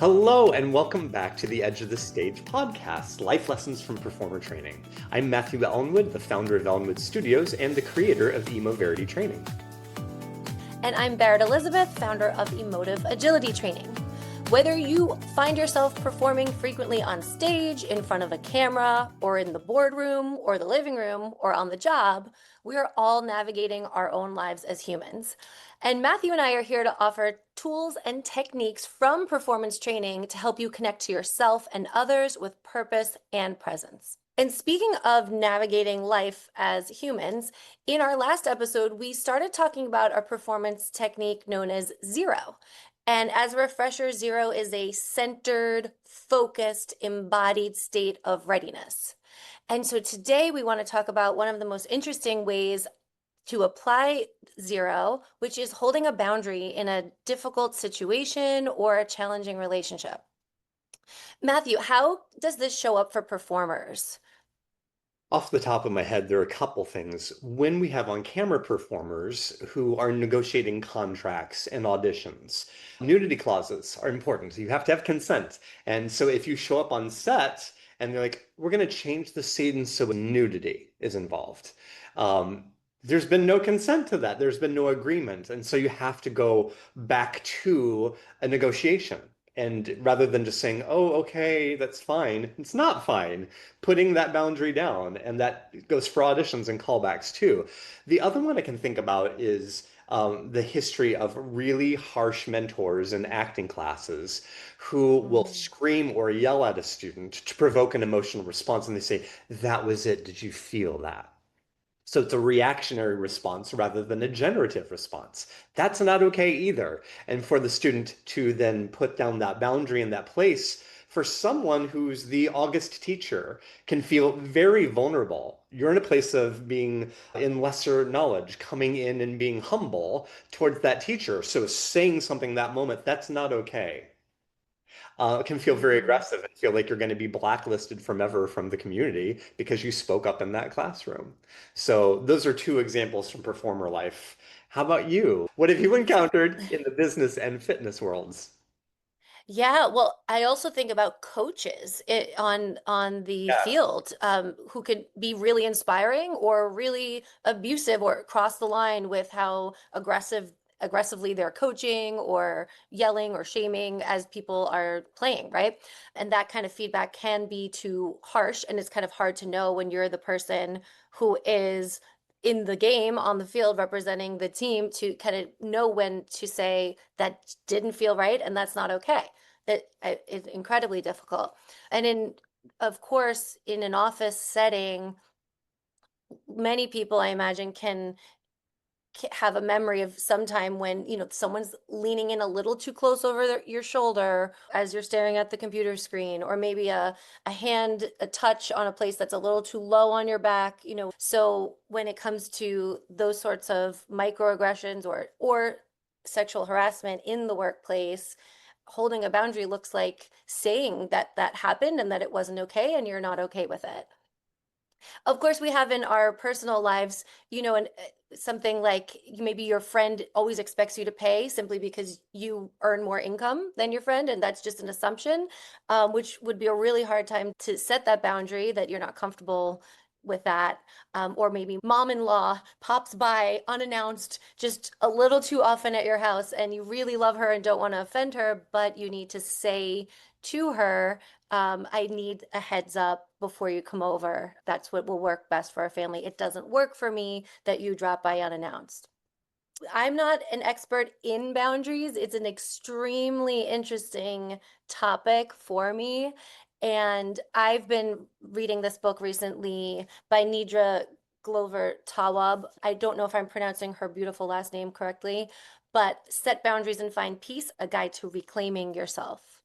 Hello, and welcome back to the Edge of the Stage podcast, Life Lessons from Performer Training. I'm Matthew Ellenwood, the founder of Ellenwood Studios and the creator of Berit Training. And I'm Berit Elizabeth, founder of Emotive Agility Training. Whether you find yourself performing frequently on stage, in front of a camera, or in the boardroom, or the living room, or on the job, we are all navigating our own lives as humans. And Matthew and I are here to offer tools and techniques from performance training to help you connect to yourself and others with purpose and presence. And speaking of navigating life as humans, in our last episode, we started talking about a performance technique known as zero. And as a refresher, zero is a centered, focused, embodied state of readiness. And so today we want to talk about one of the most interesting ways to apply zero, which is holding a boundary in a difficult situation or a challenging relationship. Matthew, how does this show up for performers? Off the top of my head, there are a couple things. When we have on-camera performers who are negotiating contracts and auditions, nudity clauses are important. You have to have consent. And so if you show up on set and they're like, we're going to change the scene so nudity is involved. There's been no consent to that. There's been no agreement. And so you have to go back to a negotiation. And rather than just saying, oh, okay, that's fine, it's not fine, putting that boundary down. And that goes for auditions and callbacks too. The other one I can think about is the history of really harsh mentors in acting classes who will scream or yell at a student to provoke an emotional response. And they say, that was it. Did you feel that? So it's a reactionary response rather than a generative response. That's not okay either. And for the student to then put down that boundary in that place, for someone who's the August teacher, can feel very vulnerable. You're in a place of being in lesser knowledge, coming in and being humble towards that teacher. So saying something that moment, that's not okay. It can feel very aggressive and feel like you're going to be blacklisted from ever from the community because you spoke up in that classroom. So those are two examples from performer life. How about you? What have you encountered in the business and fitness worlds? Yeah, well, I also think about coaches on the Yeah. field who could be really inspiring or really abusive or cross the line with how aggressively they're coaching or yelling or shaming as people are playing, right? And that kind of feedback can be too harsh, and it's kind of hard to know when you're the person who is in the game on the field representing the team to kind of know when to say that didn't feel right and that's not okay. That is incredibly difficult. And of course, in an office setting, many people, I imagine, can have a memory of some time when, someone's leaning in a little too close over your shoulder as you're staring at the computer screen, or maybe a touch on a place that's a little too low on your back, So when it comes to those sorts of microaggressions or sexual harassment in the workplace, holding a boundary looks like saying that that happened and that it wasn't okay and you're not okay with it. Of course, we have in our personal lives, and something like maybe your friend always expects you to pay simply because you earn more income than your friend, and that's just an assumption, which would be a really hard time to set that boundary that you're not comfortable with that. Or maybe mom-in-law pops by unannounced just a little too often at your house, and you really love her and don't want to offend her, but you need to say to her, I need a heads up before you come over. That's what will work best for our family. It doesn't work for me that you drop by unannounced. I'm not an expert in boundaries. It's an extremely interesting topic for me. And I've been reading this book recently by Nidra Glover Tawwab. I don't know if I'm pronouncing her beautiful last name correctly, but Set Boundaries and Find Peace, a guide to reclaiming yourself.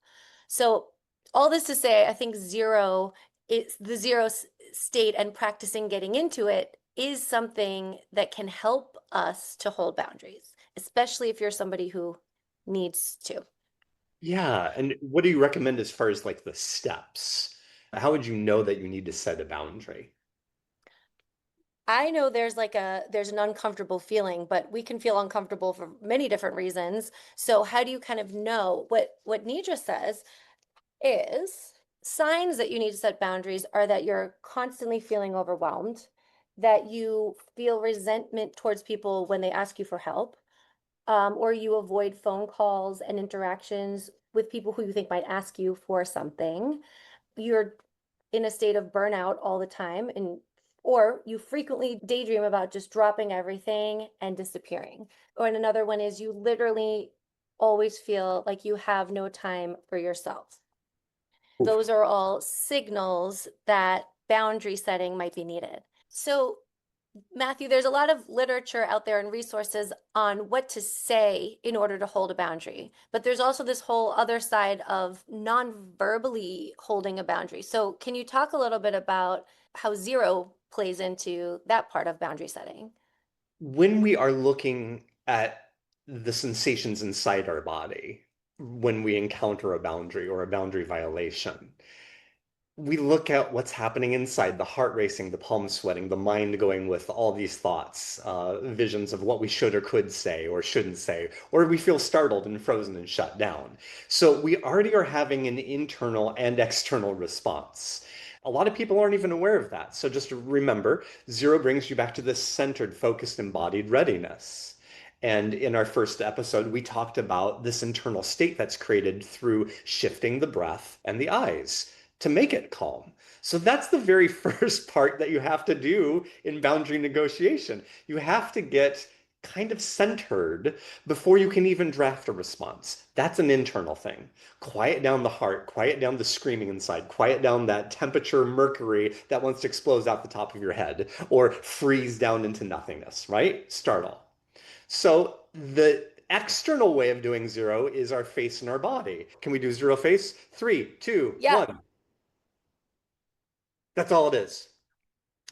So all this to say, I think zero is the state, and practicing getting into it is something that can help us to hold boundaries, especially if you're somebody who needs to. Yeah. And what do you recommend as far as like the steps? How would you know that you need to set a boundary? I know there's an uncomfortable feeling, but we can feel uncomfortable for many different reasons. So how do you kind of know what Nidra says is signs that you need to set boundaries are that you're constantly feeling overwhelmed, that you feel resentment towards people when they ask you for help, or you avoid phone calls and interactions with people who you think might ask you for something. You're in a state of burnout all the time, and or you frequently daydream about just dropping everything and disappearing. Or another one is you literally always feel like you have no time for yourself. Oof. Those are all signals that boundary setting might be needed. So, Matthew, there's a lot of literature out there and resources on what to say in order to hold a boundary. But there's also this whole other side of non-verbally holding a boundary. So, can you talk a little bit about how zero plays into that part of boundary setting? When we are looking at the sensations inside our body, when we encounter a boundary or a boundary violation, we look at what's happening inside, the heart racing, the palms sweating, the mind going with all these thoughts, visions of what we should or could say or shouldn't say, or we feel startled and frozen and shut down. So we already are having an internal and external response. A lot of people aren't even aware of that. So just remember, zero brings you back to this centered, focused, embodied readiness. And in our first episode, we talked about this internal state that's created through shifting the breath and the eyes to make it calm. So that's the very first part that you have to do in boundary negotiation. You have to get kind of centered before you can even draft a response. That's an internal thing. Quiet down the heart, quiet down the screaming inside, quiet down that temperature mercury that wants to explode out the top of your head or freeze down into nothingness, right? Startle. So the external way of doing zero is our face and our body. Can we do zero face? Three, two, Yeah. one. That's all it is.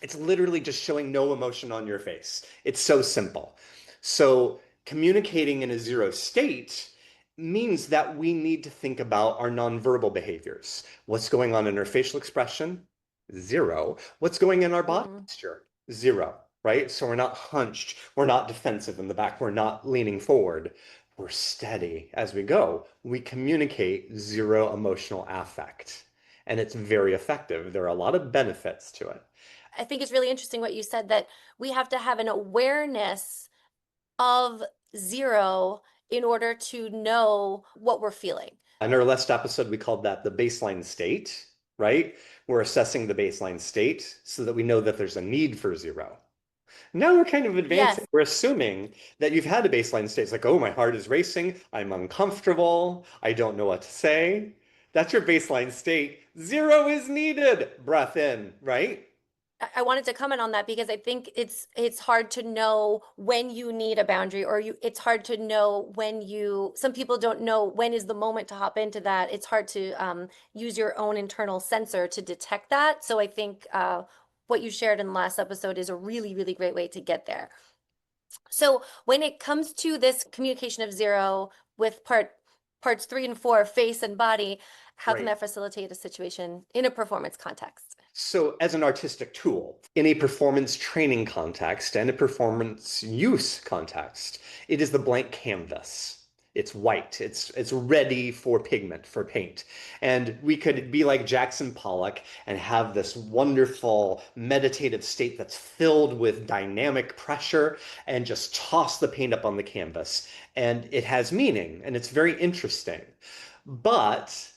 It's literally just showing no emotion on your face. It's so simple. So communicating in a zero state means that we need to think about our nonverbal behaviors. What's going on in our facial expression? Zero. What's going in our body Mm. posture? Zero, right? So we're not hunched, we're not defensive in the back, we're not leaning forward. We're steady as we go. We communicate zero emotional affect, and it's very effective. There are a lot of benefits to it. I think it's really interesting what you said that we have to have an awareness of zero in order to know what we're feeling. In our last episode, we called that the baseline state, right? We're assessing the baseline state so that we know that there's a need for zero. Now we're kind of advancing. Yes, We're assuming that you've had a baseline state. It's like, oh, my heart is racing. I'm uncomfortable. I don't know what to say. That's your baseline state. Zero is needed. Breath in, right? I wanted to comment on that because I think it's hard to know when you need a boundary or you it's hard to know when you some people don't know when is the moment to hop into that. It's hard to use your own internal sensor to detect that. So I think what you shared in the last episode is a really, really great way to get there. So when it comes to this communication of zero with parts 3 and 4, face and body, how can Right. that facilitate a situation in a performance context? So, as an artistic tool, in a performance training context and a performance use context, it is the blank canvas. It's white. It's ready for pigment, for paint. And we could be like Jackson Pollock and have this wonderful meditative state that's filled with dynamic pressure and just toss the paint up on the canvas. And it has meaning and it's very interesting. But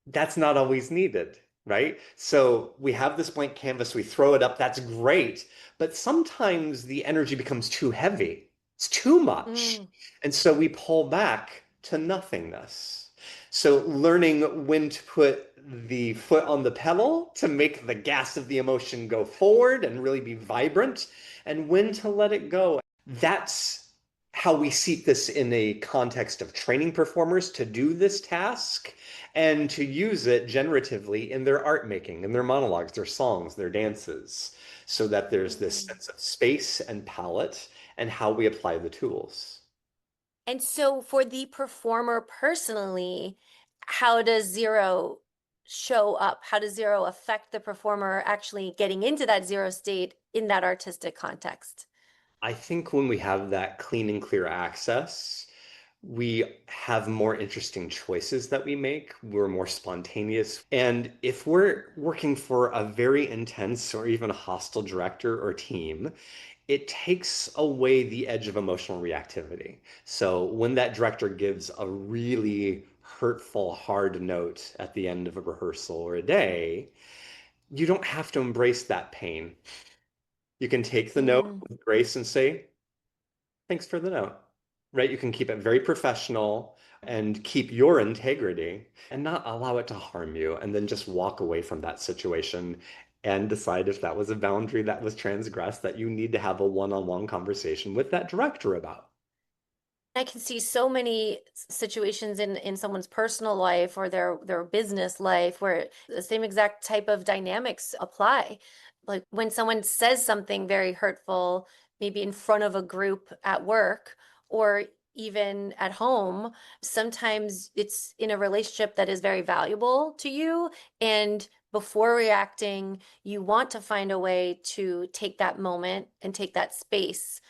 that's not always needed, right? So we have this blank canvas, we throw it up, that's great. But sometimes the energy becomes too heavy, it's too much. Mm. And so we pull back to nothingness. So learning when to put the foot on the pedal to make the gas of the emotion go forward and really be vibrant, and when to let it go. That's how we seat this in a context of training performers to do this task and to use it generatively in their art making, in their monologues, their songs, their dances, so that there's this Mm. sense of space and palette and how we apply the tools. And so for the performer personally, how does zero show up? How does zero affect the performer actually getting into that zero state in that artistic context? I think when we have that clean and clear access, we have more interesting choices that we make. We're more spontaneous. And if we're working for a very intense or even a hostile director or team, it takes away the edge of emotional reactivity. So when that director gives a really hurtful, hard note at the end of a rehearsal or a day, you don't have to embrace that pain. You can take the note Mm. with grace and say, thanks for the note, right? You can keep it very professional and keep your integrity and not allow it to harm you, and then just walk away from that situation and decide if that was a boundary that was transgressed that you need to have a one-on-one conversation with that director about. I can see so many situations in someone's personal life or their business life where the same exact type of dynamics apply. Like when someone says something very hurtful, maybe in front of a group at work or even at home, sometimes it's in a relationship that is very valuable to you. And before reacting, you want to find a way to take that moment and take that space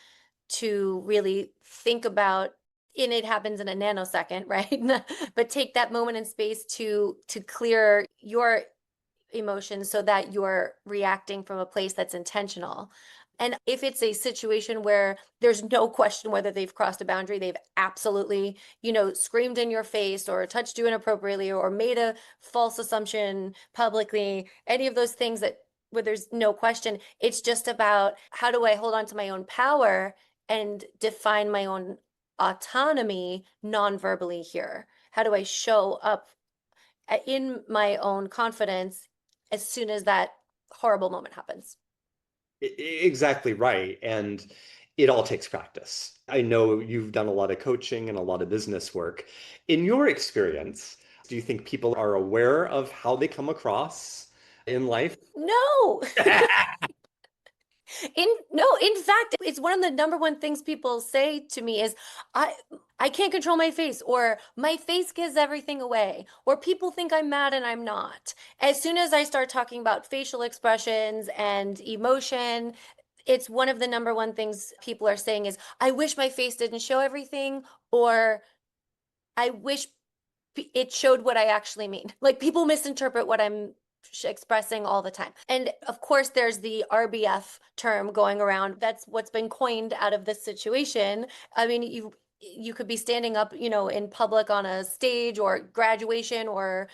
to really think about, and it happens in a nanosecond, right? But take that moment and space to clear your emotions so that you're reacting from a place that's intentional. And if it's a situation where there's no question whether they've crossed a boundary, they've absolutely, screamed in your face or touched you inappropriately or made a false assumption publicly, any of those things that where there's no question, it's just about how do I hold on to my own power and define my own autonomy non-verbally here? How do I show up in my own confidence as soon as that horrible moment happens? Exactly right. And it all takes practice. I know you've done a lot of coaching and a lot of business work. In your experience, do you think people are aware of how they come across in life? No. In fact, it's one of the number one things people say to me is I I can't control my face, or my face gives everything away, or people think I'm mad and I'm not. As soon as I start talking about facial expressions and emotion, it's one of the number one things people are saying is I wish my face didn't show everything, or I wish it showed what I actually mean. Like people misinterpret what I'm expressing all the time. And of course, there's the RBF term going around. That's what's been coined out of this situation. I mean, you could be standing up, in public on a stage or graduation or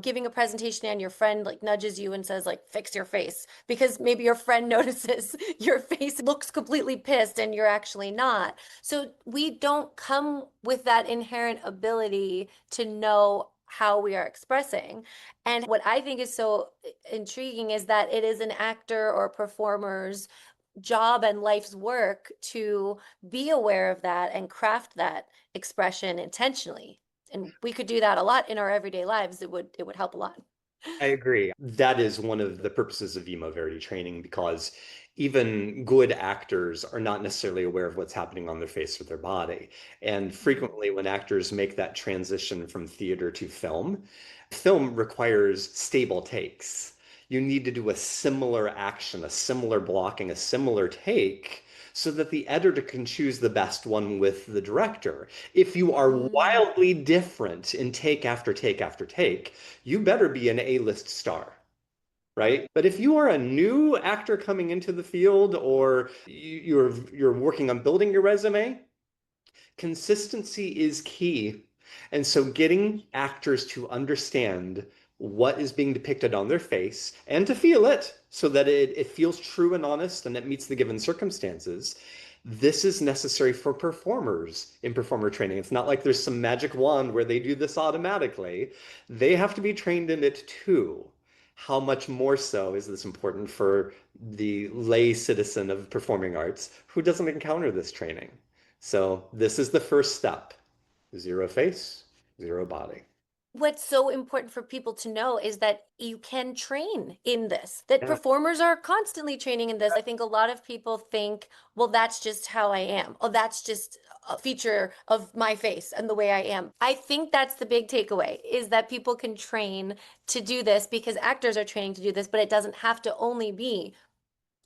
giving a presentation, and your friend like nudges you and says like, fix your face, because maybe your friend notices your face looks completely pissed and you're actually not. So we don't come with that inherent ability to know how we are expressing. And what I think is so intriguing is that it is an actor or performer's job and life's work to be aware of that and craft that expression intentionally. And we could do that a lot in our everyday lives. It would help a lot. I agree. That is one of the purposes of emo verity training because even good actors are not necessarily aware of what's happening on their face or their body. And Mhm. frequently, when actors make that transition from theater to film, film requires stable takes. You need to do a similar action, a similar blocking, a similar take so that the editor can choose the best one with the director. If you are Mm. wildly different in take after take after take, you better be an A-list star, right? But if you are a new actor coming into the field or you're working on building your resume, consistency is key. And so getting actors to understand what is being depicted on their face and to feel it so that it feels true and honest and it meets the given circumstances. This is necessary for performers in performer training. It's not like there's some magic wand where they do this automatically. They have to be trained in it too. How much more so is this important for the lay citizen of performing arts who doesn't encounter this training? So this is the first step. Zero face, zero body. what's so important for people to know is that you can train in this, that Yeah. performers are constantly training in this. I think a lot of people think, well, that's just how I am. Oh, that's just a feature of my face and the way I am. I think that's the big takeaway is that people can train to do this because actors are training to do this, but it doesn't have to only be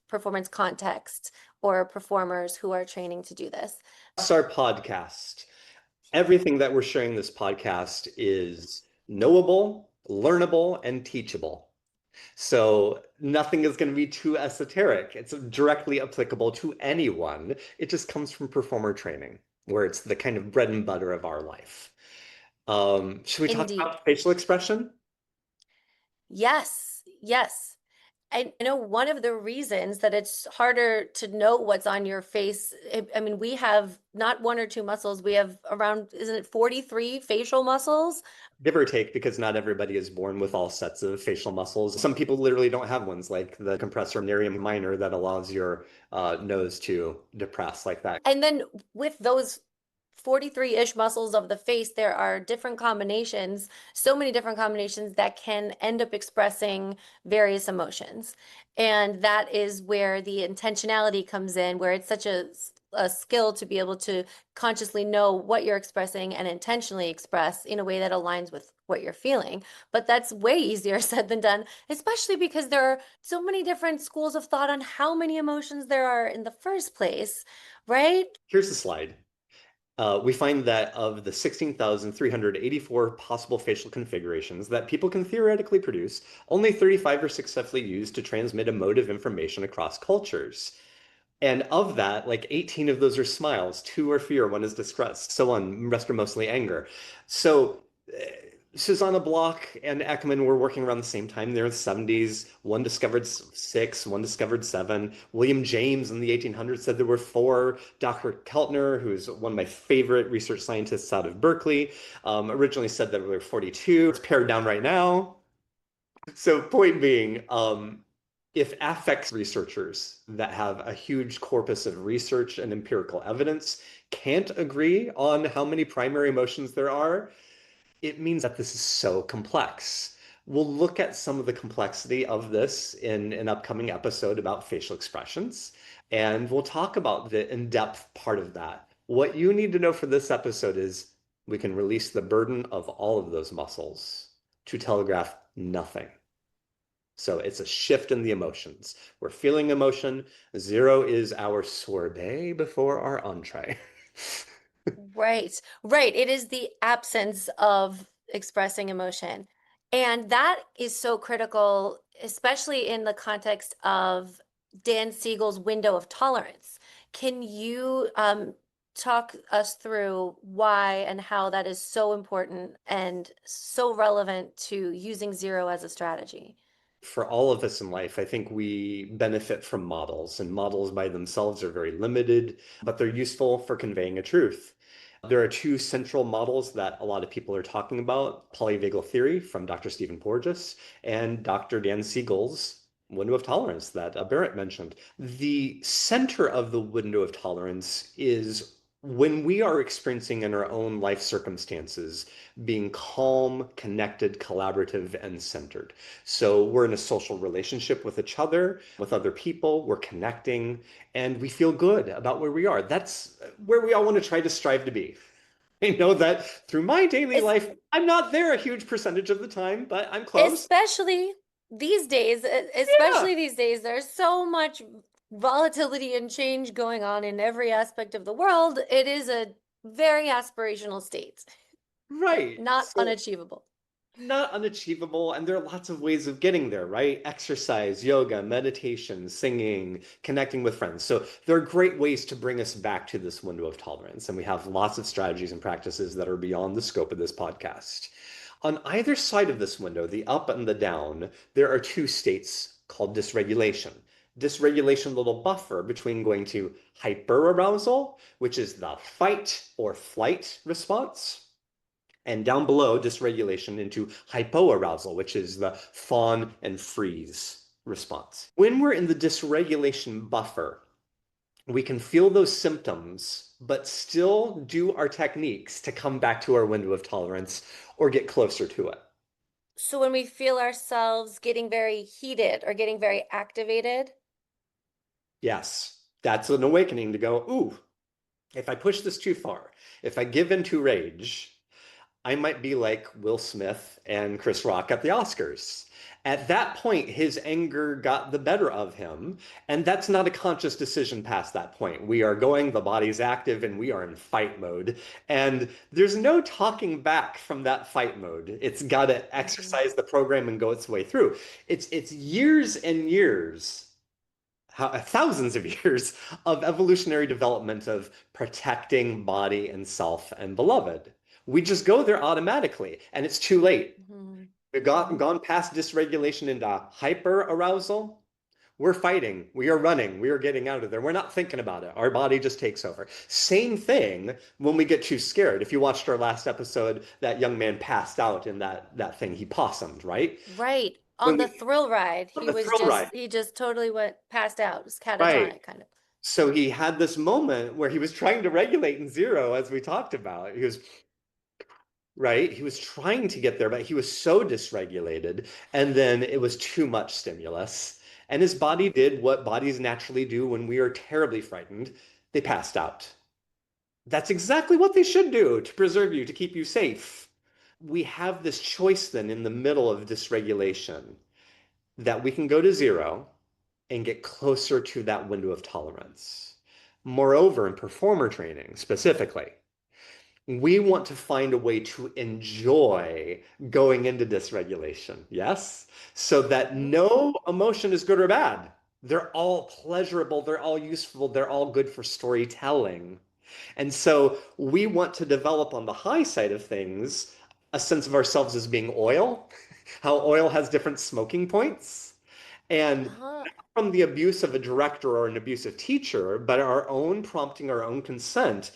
performance context or performers who are training to do this. That's our podcast. Everything that we're sharing in this podcast is knowable, learnable, and teachable. So nothing is going to be too esoteric. It's directly applicable to anyone. It just comes from performer training, where it's the kind of bread and butter of our life. Should we talk Indeed. about facial expression? Yes, yes. I know one of the reasons that it's harder to know what's on your face. I mean, we have not one or two muscles. We have around, isn't it 43 facial muscles? Give or take, because not everybody is born with all sets of facial muscles. Some people literally don't have ones, like the compressor narium minor that allows your nose to depress like that. And then with those 43-ish muscles of the face, there are different combinations, so many different combinations that can end up expressing various emotions. And that is where the intentionality comes in, where it's such a skill to be able to consciously know what you're expressing and intentionally express in a way that aligns with what you're feeling. But that's way easier said than done, especially because there are so many different schools of thought on how many emotions there are in the first place, right? Here's the slide. We find that of the 16,384 possible facial configurations that people can theoretically produce, only 35 are successfully used to transmit emotive information across cultures. And of that, like 18 of those are smiles, two are fear, one is distress, so on. Rest are mostly anger. So Susanna Block and Ekman were working around the same time. They're in the 70s. One discovered six, one discovered seven. William James in the 1800s said there were four. Dr. Keltner, who's one of my favorite research scientists out of Berkeley, originally said that there were 42. It's pared down right now. So point being, if affect researchers that have a huge corpus of research and empirical evidence can't agree on how many primary emotions there are, it means that this is so complex. We'll look at some of the complexity of this in an upcoming episode about facial expressions, and we'll talk about the in-depth part of that. What you need to know for this episode is we can release the burden of all of those muscles to telegraph nothing. So it's a shift in the emotions. We're feeling emotion. Zero is our sorbet before our entree. Right, right. It is the absence of expressing emotion. And that is so critical, especially in the context of Dan Siegel's window of tolerance. Can you talk us through why and how that is so important and so relevant to using zero as a strategy? For all of us in life, I think we benefit from models, and models by themselves are very limited, but they're useful for conveying a truth. There are two central models that a lot of people are talking about, polyvagal theory from Dr. Stephen Porges and Dr. Dan Siegel's window of tolerance that Berit mentioned. The center of the window of tolerance is when we are experiencing in our own life circumstances being calm, connected, collaborative, and centered. So we're in a social relationship with each other, with other people, we're connecting, and we feel good about where we are. That's where we all want to try to strive to be. I know that through my daily Es- life, I'm not there a huge percentage of the time, but I'm close. especially these days, Yeah, especially these days, there's so much volatility and change going on in every aspect of the world. It is a very aspirational state, right. not So unachievable. not unachievable, and there are lots of ways of getting there, right? Exercise, yoga, meditation, singing, connecting with friends. So there are great ways to bring us back to this window of tolerance, and we have lots of strategies and practices that are beyond the scope of this podcast. On either side of this window, the up and the down, there are two states called dysregulation. Dysregulation, little buffer between going to hyperarousal, which is the fight or flight response, and down below, dysregulation into hypoarousal, which is the fawn and freeze response. When we're in the dysregulation buffer, We can feel those symptoms, but still do our techniques to come back to our window of tolerance or get closer to it. So when we feel ourselves getting very heated or getting very activated, Yes, that's an awakening to go, ooh, if I push this too far, if I give in to rage, I might be like Will Smith and Chris Rock at the Oscars. At that point, his anger got the better of him, and that's not a conscious decision past that point. We are going, the body's active, and we are in fight mode. And there's no talking back from that fight mode. It's got to mhm, exercise the program and go its way through. It's years and years, thousands of years of evolutionary development of protecting body and self and beloved. We just go there automatically, and it's too late. mhm, We've gone past dysregulation into hyper arousal. We're fighting. We are running. We are getting out of there. We're not thinking about it. Our body just takes over. Same thing when we get too scared. If you watched our last episode, that young man passed out in that thing. He possummed, right? right. On When the we thrill ride, on the thrill ride, he just totally went passed out. It was right? catatonic kind of. So he had this moment where he was trying to regulate in zero, as we talked about. He was right. He was trying to get there, but he was so dysregulated. And then it was too much stimulus. And his body did what bodies naturally do when we are terribly frightened. They passed out. That's exactly what they should do to preserve you, to keep you safe. We have this choice then in the middle of dysregulation that we can go to zero and get closer to that window of tolerance. Moreover, in performer training specifically, we want to find a way to enjoy going into dysregulation, yes? So that Mhm. no emotion is good or bad. They're all pleasurable, they're all useful, they're all good for storytelling. And so we want to develop on the high side of things a sense of ourselves as being oil, how oil has different smoking points. And Uh-huh. from the abuse of a director or an abusive teacher, but our own prompting, our own consent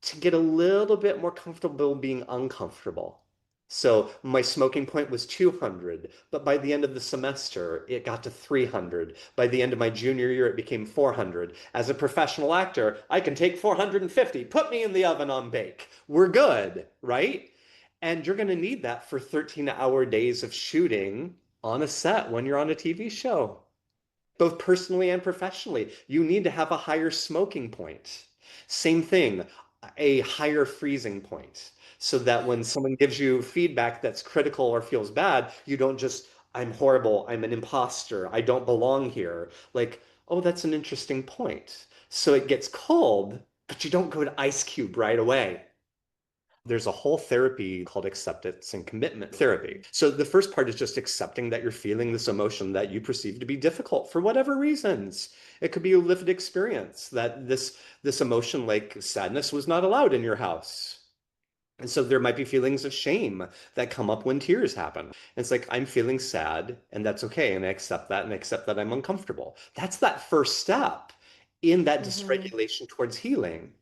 to get a little bit more comfortable being uncomfortable. So my smoking point was 200, but by the end of the semester, it got to 300. By the end of my junior year, it became 400. As a professional actor, I can take 450. Put me in the oven on bake. We're good, right? And you're going to need that for 13-hour days of shooting on a set when you're on a TV show, both personally and professionally. You need to have a higher smoking point. Same thing, a higher freezing point, so that when someone gives you feedback that's critical or feels bad, you don't just, I'm horrible, I'm an imposter, I don't belong here. Like, oh, that's an interesting point. So it gets cold, but you don't go to ice cube right away. There's a whole therapy called acceptance and commitment therapy. So the first part is just accepting that you're feeling this emotion that you perceive to be difficult for whatever reasons. It could be a lived experience that this emotion like sadness was not allowed in your house. And so there might be feelings of shame that come up when tears happen. And it's like, I'm feeling sad, and that's okay. And I accept that and accept that I'm uncomfortable. That's that first step in that Hmm. dysregulation towards healing.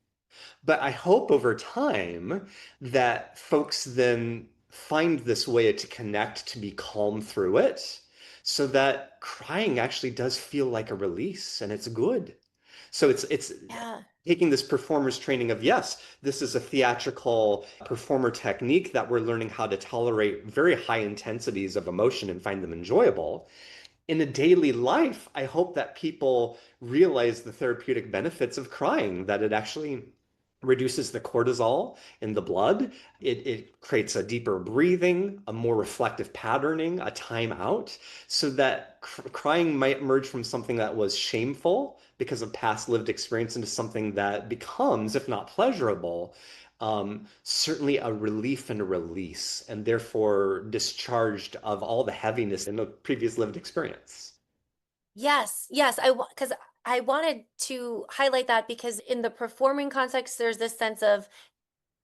But I hope over time that folks then find this way to connect, to be calm through it, so that crying actually does feel like a release and it's good. So it's Yeah. taking this performer's training of, yes, this is a theatrical performer technique that we're learning how to tolerate very high intensities of emotion and find them enjoyable in a daily life. I hope that people realize the therapeutic benefits of crying, that it actually reduces the cortisol in the blood. It creates a deeper breathing, a more reflective patterning, a time out, so that crying might emerge from something that was shameful because of past lived experience into something that becomes, if not pleasurable, certainly a relief and a release, and therefore discharged of all the heaviness in a previous lived experience. Yes, yes. Because I wanted to highlight that because in the performing context, there's this sense of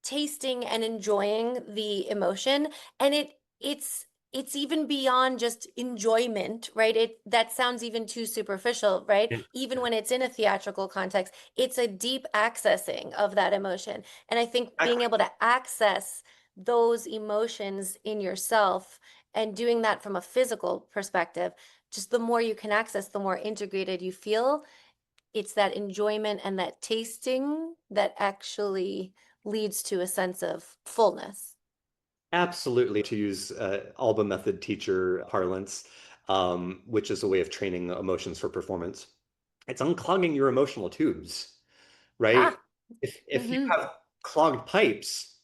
tasting and enjoying the emotion, and it's even beyond just enjoyment, right? It that sounds even too superficial, right? Even when it's in a theatrical context, it's a deep accessing of that emotion. And I think being Exactly. able to access those emotions in yourself and doing that from a physical perspective, just the more you can access, the more integrated you feel. it's that enjoyment and that tasting that actually leads to a sense of fullness. Absolutely, to use Alba method teacher parlance, which is a way of training emotions for performance. It's unclogging your emotional tubes, right? Ah, If you mm-hmm. have clogged pipes,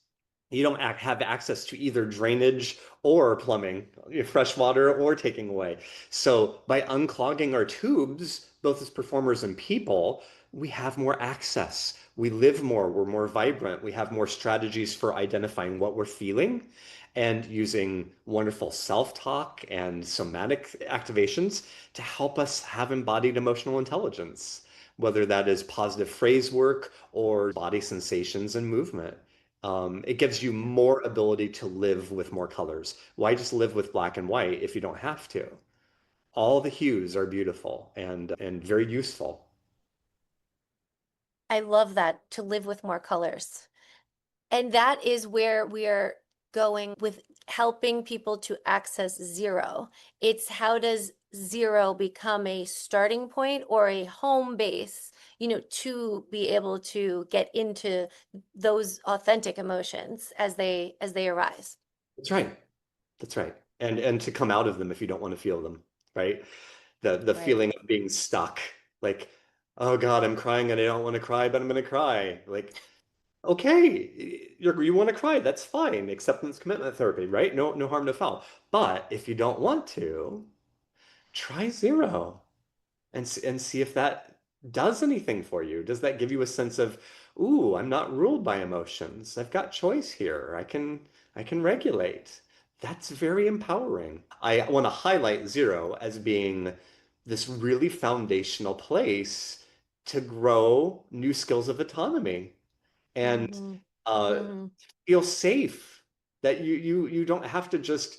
you don't have access to either drainage or plumbing, fresh water or taking away. So by unclogging our tubes, both as performers and people, we have more access. We live more, we're more vibrant, we have more strategies for identifying what we're feeling and using wonderful self-talk and somatic activations to help us have embodied emotional intelligence, whether that is positive phrase work or body sensations and movement. It gives you more ability to live with more colors. Why just live with black and white if you don't have to? All the hues are beautiful and very useful. I love that, to live with more colors. And that is where we're going with helping people to access zero. It's how does zero become a starting point or a home base, to be able to get into those authentic emotions as they arise. That's right. That's right. And to come out of them if you don't want to feel them, right? The Right. feeling of being stuck, like, oh God, I'm crying and I don't want to cry, but I'm gonna cry. Like, okay, you want to cry, that's fine. Acceptance commitment therapy, right? No harm, no foul. But if you don't want to, try zero and see if that does anything for you. Does that give you a sense of, ooh, I'm not ruled by emotions. I've got choice here. I can regulate. That's very empowering. I want to highlight zero as being this really foundational place to grow new skills of autonomy and Mm-hmm. uh, Mm-hmm. feel safe that you don't have to just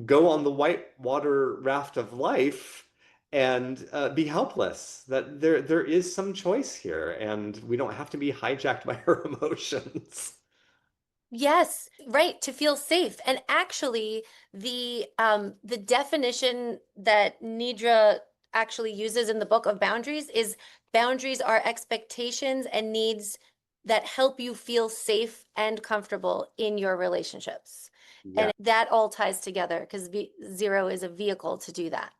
go on the whitewater raft of life and be helpless. That there is some choice here, and we don't have to be hijacked by our emotions. Yes, right, to feel safe. And actually, the definition that Nidra actually uses in the book of boundaries is boundaries are expectations and needs that help you feel safe and comfortable in your relationships. Yeah, And that all ties together because zero is a vehicle to do that.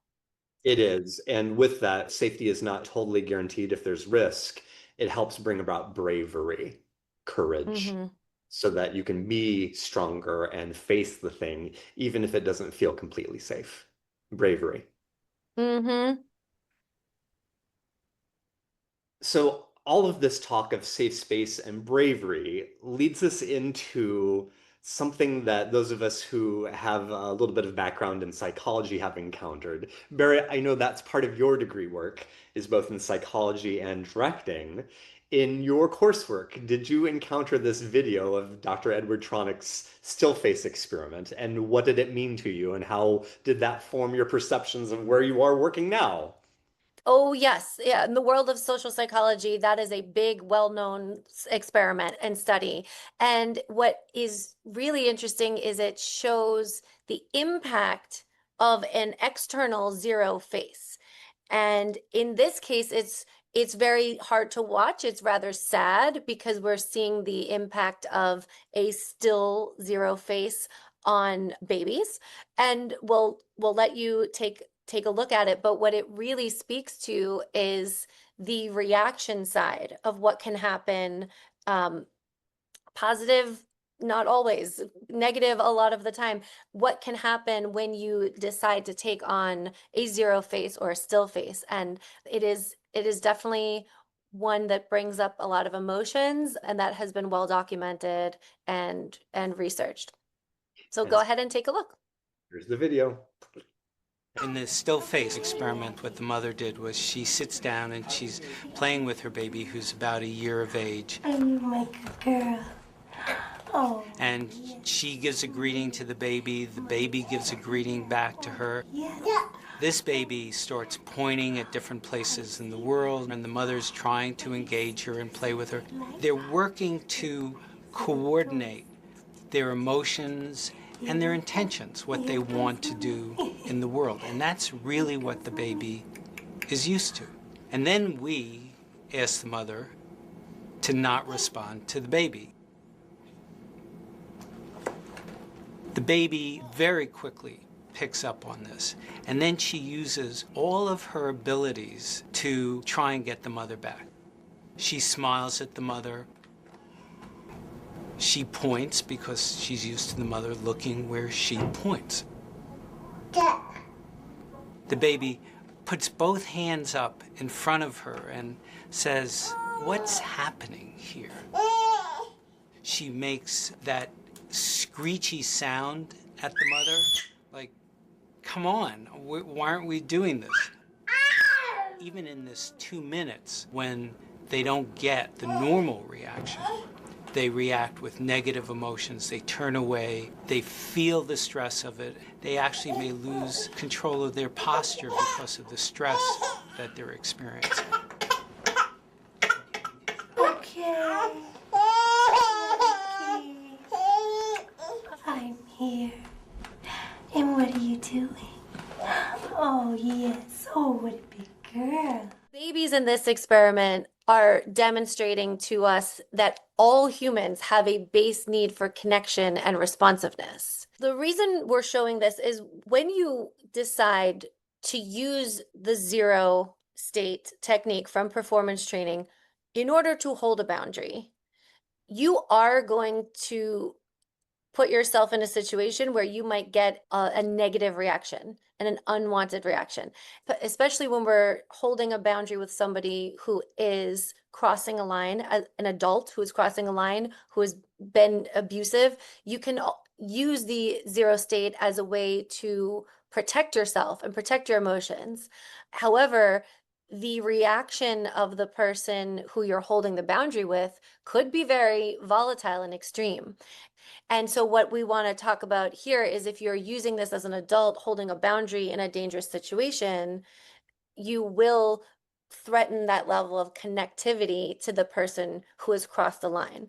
it is. And with that, safety is not totally guaranteed if there's risk. It helps bring about bravery, courage, Mm-hmm. so that you can be stronger and face the thing, even if it doesn't feel completely safe. Bravery. Mm-hmm. So all of this talk of safe space and bravery leads us into something that those of us who have a little bit of background in psychology have encountered. Berit, I know that's part of your degree work, is both in psychology and directing. In your coursework, did you encounter this video of Dr. Edward Tronick's still face experiment? And what did it mean to you? And how did that form your perceptions of where you are working now? Oh, yes. Yeah. In the world of social psychology, that is a big, well-known experiment and study. And what is really interesting is it shows the impact of an external zero face. And in this case, it's very hard to watch. It's rather sad because we're seeing the impact of a still zero face on babies. And we'll let you take a look at it, but what it really speaks to is the reaction side of what can happen, um, positive, not always, negative a lot of the time. What can happen when you decide to take on a zero face or a still face? And it is definitely one that brings up a lot of emotions, and that has been well documented and researched. So And go ahead and take a look. here's the video. In the still face experiment, what the mother did was she sits down and she's playing with her baby who's about a year of age. I'm like a girl. Oh. And she gives a greeting to the baby gives a greeting back to her. Yeah. This baby starts pointing at different places in the world, and the mother's trying to engage her and play with her. They're working to coordinate their emotions and their intentions, what they want to do in the world. And that's really what the baby is used to. And then we ask the mother to not respond to the baby. The baby very quickly picks up on this, and then she uses all of her abilities to try and get the mother back. She smiles at the mother. She points because she's used to the mother looking where she points. The baby puts both hands up in front of her and says, "What's happening here?" She makes that screechy sound at the mother, like, come on, why aren't we doing this? Even in this 2 minutes, when they don't get the normal reaction, they react with negative emotions, they turn away, they feel the stress of it. They actually may lose control of their posture because of the stress that they're experiencing. Okay. I'm here. And what are you doing? Oh, yes. Oh, what a big girl. Babies in this experiment are demonstrating to us that all humans have a base need for connection and responsiveness. The reason we're showing this is when you decide to use the zero state technique from performance training in order to hold a boundary, you are going to put yourself in a situation where you might get a negative reaction and an unwanted reaction, but especially when we're holding a boundary with somebody who is crossing a line, an adult who is crossing a line, who has been abusive. You can use the zero state as a way to protect yourself and protect your emotions. However, the reaction of the person who you're holding the boundary with could be very volatile and extreme. And so what we want to talk about here is if you're using this as an adult holding a boundary in a dangerous situation, you will threaten that level of connectivity to the person who has crossed the line.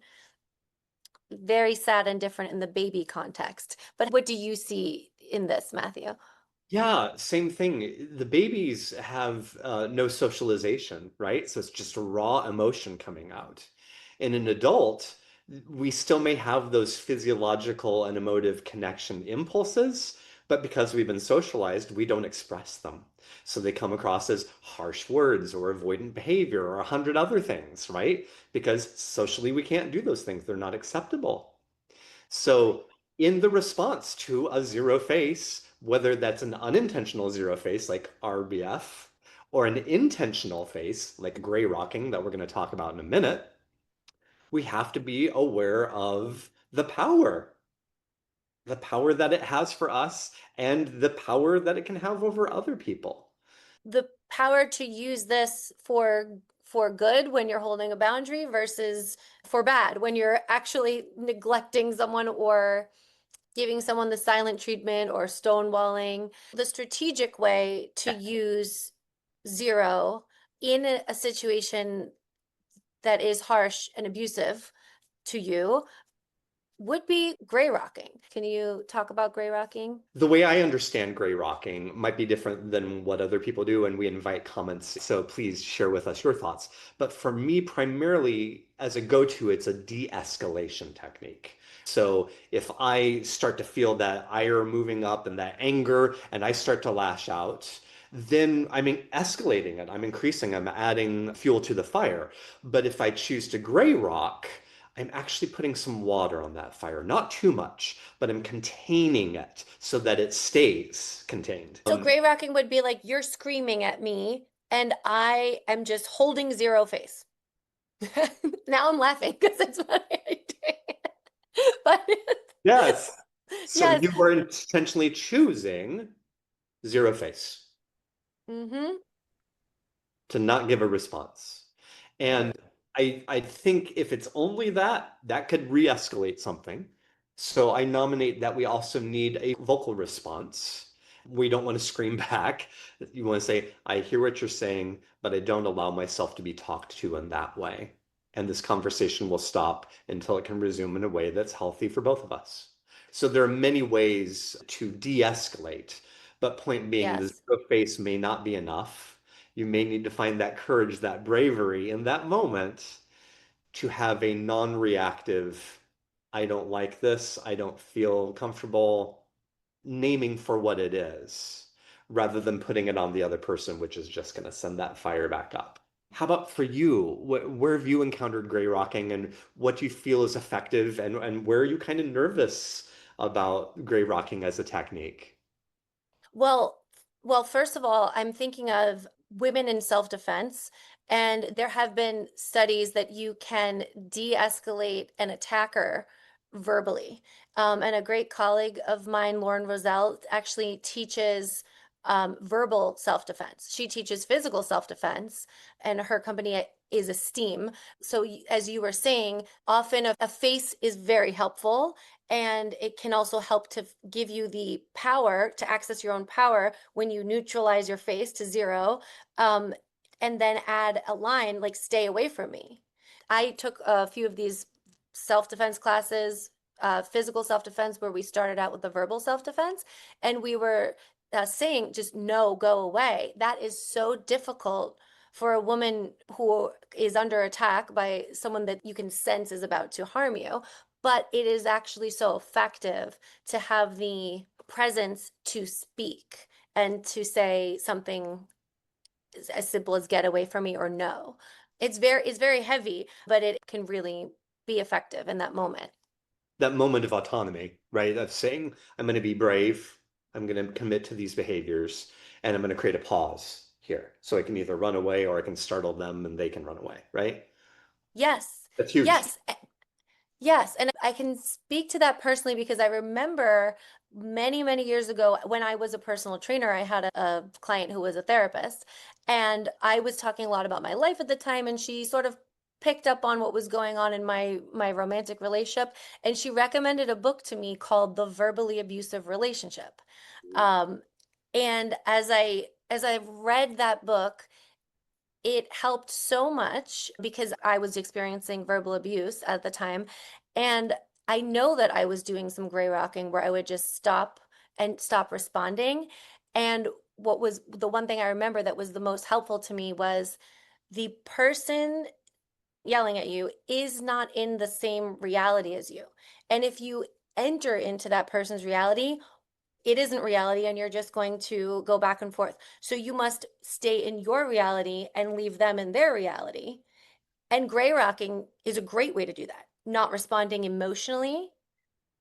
Very sad and different in the baby context. But what do you see in this, Matthew? Yeah, same thing. The babies have no socialization, right? So it's just a raw emotion coming out. In an adult, we still may have those physiological and emotive connection impulses, but because we've been socialized, we don't express them. So they come across as harsh words or avoidant behavior or a hundred other things, right? Because socially we can't do those things. They're not acceptable. So in the response to a zero face, whether that's an unintentional zero face like RBF or an intentional face like gray rocking that we're going to talk about in a minute, we have to be aware of the power that it has for us and the power that it can have over other people. The power to use this for good when you're holding a boundary versus for bad when you're actually neglecting someone or giving someone the silent treatment or stonewalling. The strategic way to use zero in a situation that is harsh and abusive to you would be gray rocking. Can you talk about gray rocking? The way I understand gray rocking might be different than what other people do, and we invite comments. So please share with us your thoughts. But for me, primarily as a go-to, it's a de-escalation technique. So if I start to feel that ire moving up and that anger, and I start to lash out, then I'm escalating it. I'm increasing, I'm adding fuel to the fire. But if I choose to gray rock, I'm actually putting some water on that fire, not too much, but I'm containing it so that it stays contained. So gray rocking would be like you're screaming at me and I am just holding zero face. Now I'm laughing because it's what I do. But Yes. So yes. you were intentionally choosing zero face Mm-hmm. to not give a response. And I think if it's only that, that could re-escalate something. So I nominate that we also need a vocal response. We don't want to scream back. You want to say, I hear what you're saying, but I don't allow myself to be talked to in that way. And this conversation will stop until it can resume in a way that's healthy for both of us. So there are many ways to de-escalate, but point being, the Yes. zero face may not be enough. You may need to find that courage, that bravery in that moment to have a non-reactive, I don't like this, I don't feel comfortable naming for what it is, rather than putting it on the other person, which is just going to send that fire back up. How about for you? Where have you encountered gray rocking and what do you feel is effective and where are you kind of nervous about gray rocking as a technique? Well, first of all, I'm thinking of women in self-defense, and there have been studies that you can de-escalate an attacker verbally. And a great colleague of mine, Lauren Roselle, actually teaches verbal self-defense. She teaches physical self-defense, and her company is Esteem. So, as you were saying, often a face is very helpful, and it can also help to give you the power to access your own power when you neutralize your face to zero, um, and then add a line like "stay away from me." I took a few of these self-defense classes, physical self-defense, where we started out with the verbal self-defense, and we were saying just no, go away. That is so difficult for a woman who is under attack by someone that you can sense is about to harm you. But it is actually so effective to have the presence to speak and to say something as simple as get away from me or no. It's very heavy, but it can really be effective in that moment. That moment of autonomy, right? Of saying, I'm going to be brave, I'm going to commit to these behaviors, and I'm going to create a pause here. So I can either run away or I can startle them and they can run away, right? Yes. That's huge. Yes. Yes, and I can speak to that personally because I remember many, many years ago when I was a personal trainer, I had a client who was a therapist, and I was talking a lot about my life at the time, and she sort of picked up on what was going on in my romantic relationship, and she recommended a book to me called The Verbally Abusive Relationship. Um, and as I read that book, it helped so much because I was experiencing verbal abuse at the time. And I know that I was doing some gray rocking where I would just stop responding. And what was the one thing I remember that was the most helpful to me was the person yelling at you is not in the same reality as you. And if you enter into that person's reality, it isn't reality and you're just going to go back and forth. So you must stay in your reality and leave them in their reality. And gray rocking is a great way to do that, not responding emotionally.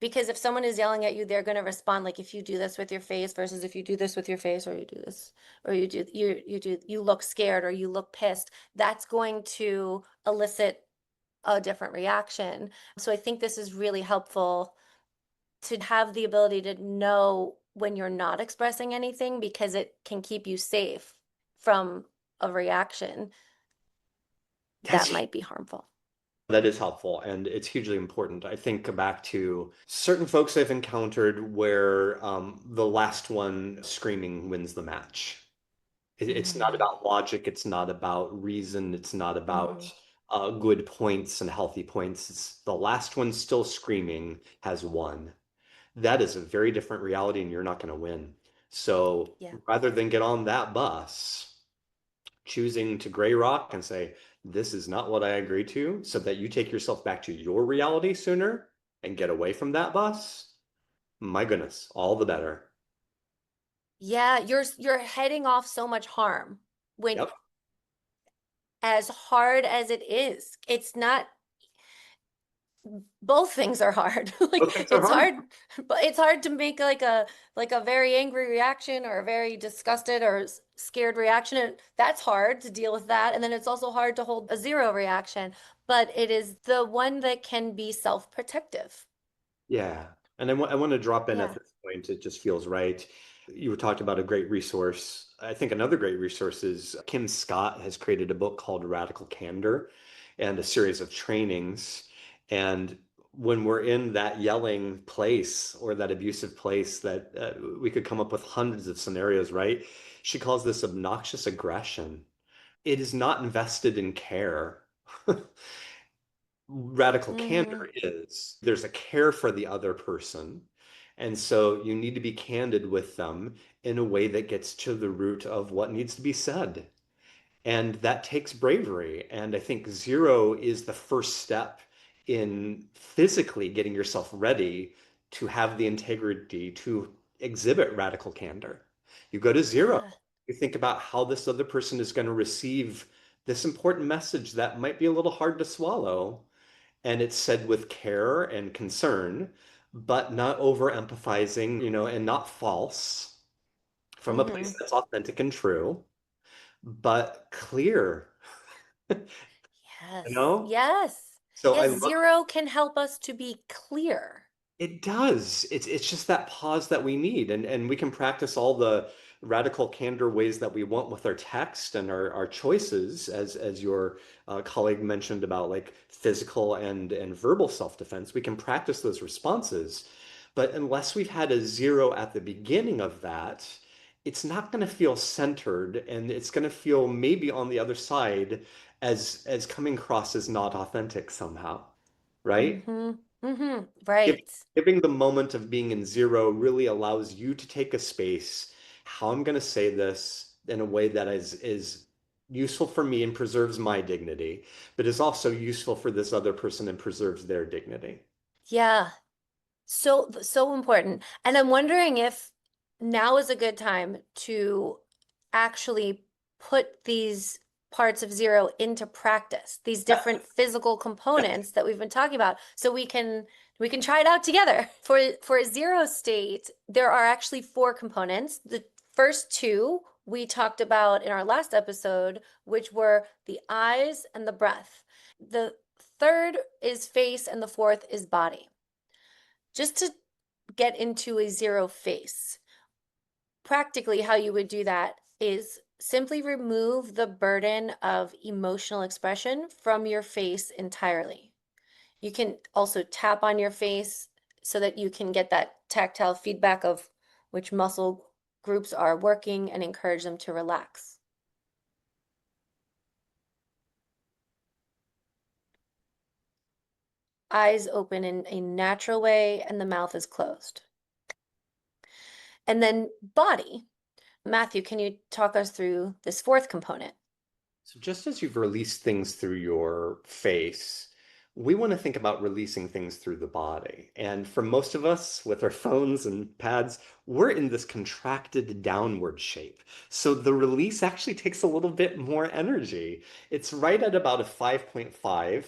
Because if someone is yelling at you, they're going to respond like if you do this with your face versus if you do this with your face, or you do this, or you look scared or you look pissed. That's going to elicit a different reaction. So I think this is really helpful to have the ability to know when you're not expressing anything because it can keep you safe from a reaction that That's might be harmful. that is helpful and it's hugely important. I think back to certain folks I've encountered where the last one screaming wins the match. It's not Mm, about logic, it's not about reason, it's not about mhm. good points and healthy points. It's the last one still screaming has won. That is a very different reality, and you're not going to win. So Yeah. rather than get on that bus, choosing to gray rock and say, this is not what I agree to, so that you take yourself back to your reality sooner and get away from that bus, my goodness, all the better. Yeah, you're heading off so much harm when, Yep. as hard as it is, it's not, both things are hard. Like Those things are it's hard. hard, but it's hard to make like a very angry reaction or a very disgusted or scared reaction. And that's hard to deal with that. And then it's also hard to hold a zero reaction, but it is the one that can be self-protective. Yeah. And I want to drop in at Yeah. this point. It just feels right. You were talking about a great resource. I think another great resource is Kim Scott has created a book called Radical Candor and a series of trainings. And when we're in that yelling place or that abusive place, that we could come up with hundreds of scenarios, right? She calls this obnoxious aggression. It is not invested in care. Radical Hmm. candor is there's a care for the other person. And so you need to be candid with them in a way that gets to the root of what needs to be said. And that takes bravery. And I think zero is the first step in physically getting yourself ready to have the integrity to exhibit radical candor. You go to zero, Yeah. you think about how this other person is going to receive this important message that might be a little hard to swallow. And it's said with care and concern, but not over empathizing, and not false, from a place Hmm. that's authentic and true, but clear, you Yes. know? Yes. So I Yes. love Zero can help us to be clear. it does. It's just that pause that we need. And we can practice all the radical candor ways that we want with our text and our choices, as your colleague mentioned about like physical and verbal self-defense. We can practice those responses. But unless we've had a zero at the beginning of that, it's not going to feel centered, and it's going to feel maybe on the other side as coming across as not authentic somehow, right? Mm-hmm. Mm-hmm. Giv- Right. Giving the moment of being in zero really allows you to take a space. How I'm going to say this in a way that is useful for me and preserves my dignity, but is also useful for this other person and preserves their dignity. Yeah. So important. And I'm wondering if now is a good time to actually put these parts of zero into practice, these different physical components that we've been talking about, so we can try it out together. For a zero state, there are actually four components. The first two we talked about in our last episode, which were the eyes and the breath. The third is face, and the fourth is body. Just to get into a zero face, practically how you would do that is simply remove the burden of emotional expression from your face entirely. You can also tap on your face so that you can get that tactile feedback of which muscle groups are working and encourage them to relax. Eyes open in a natural way and the mouth is closed. And then body. Matthew, can you talk us through this fourth component? So just as you've released things through your face, we want to think about releasing things through the body. And for most of us with our phones and pads, we're in this contracted downward shape. So the release actually takes a little bit more energy. It's right at about a 5.5